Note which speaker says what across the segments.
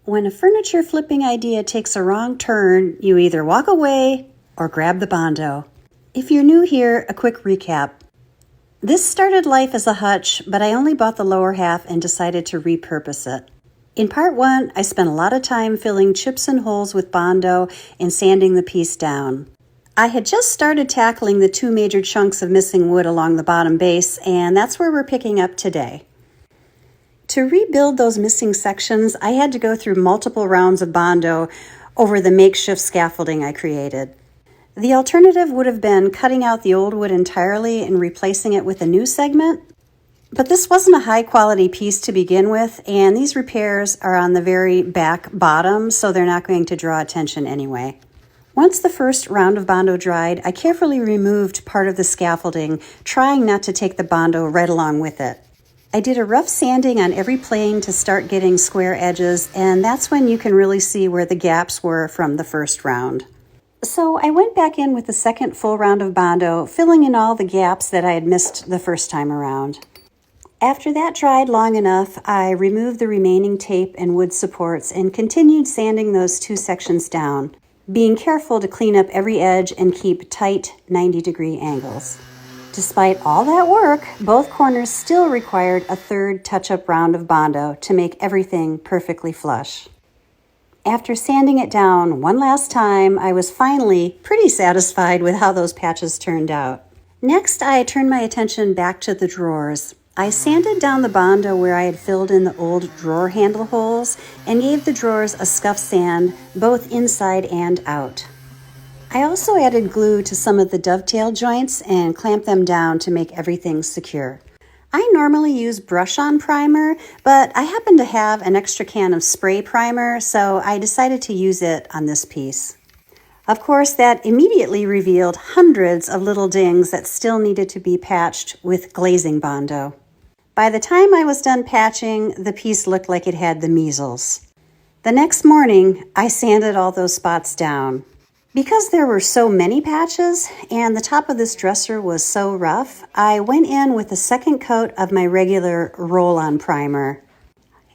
Speaker 1: When a furniture flipping idea takes a wrong turn, you either walk away or grab the Bondo. If you're new here, a quick recap. This started life as a hutch, but I only bought the lower half and decided to repurpose it. In part one, I spent a lot of time filling chips and holes with Bondo and sanding the piece down. I had just started tackling the two major chunks of missing wood along the bottom base, and that's where we're picking up today. To rebuild those missing sections, I had to go through multiple rounds of Bondo over the makeshift scaffolding I created. The alternative would have been cutting out the old wood entirely and replacing it with a new segment, but this wasn't a high-quality piece to begin with, and these repairs are on the very back bottom, so they're not going to draw attention anyway. Once the first round of Bondo dried, I carefully removed part of the scaffolding, trying not to take the Bondo right along with it. I did a rough sanding on every plane to start getting square edges, and that's when you can really see where the gaps were from the first round. So I went back in with the second full round of Bondo, filling in all the gaps that I had missed the first time around. After that dried long enough, I removed the remaining tape and wood supports and continued sanding those two sections down, being careful to clean up every edge and keep tight 90-degree angles. Despite all that work, both corners still required a third touch-up round of Bondo to make everything perfectly flush. After sanding it down one last time, I was finally pretty satisfied with how those patches turned out. Next, I turned my attention back to the drawers. I sanded down the Bondo where I had filled in the old drawer handle holes and gave the drawers a scuff sand both inside and out. I also added glue to some of the dovetail joints and clamped them down to make everything secure. I normally use brush-on primer, but I happen to have an extra can of spray primer, so I decided to use it on this piece. Of course, that immediately revealed hundreds of little dings that still needed to be patched with glazing Bondo. By the time I was done patching, the piece looked like it had the measles. The next morning, I sanded all those spots down. Because there were so many patches and the top of this dresser was so rough, I went in with a second coat of my regular roll-on primer.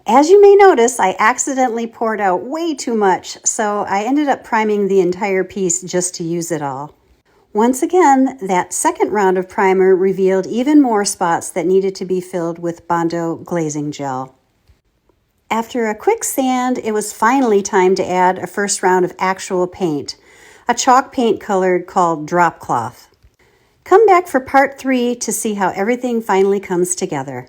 Speaker 1: As you may notice, I accidentally poured out way too much, so I ended up priming the entire piece just to use it all. Once again, that second round of primer revealed even more spots that needed to be filled with Bondo glazing gel. After a quick sand, it was finally time to add a first round of actual paint, a chalk paint color called Drop Cloth. Come back for part 3 to see how everything finally comes together.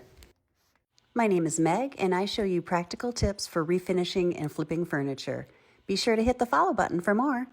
Speaker 1: My name is Meg, and I show you practical tips for refinishing and flipping furniture. Be sure to hit the follow button for more.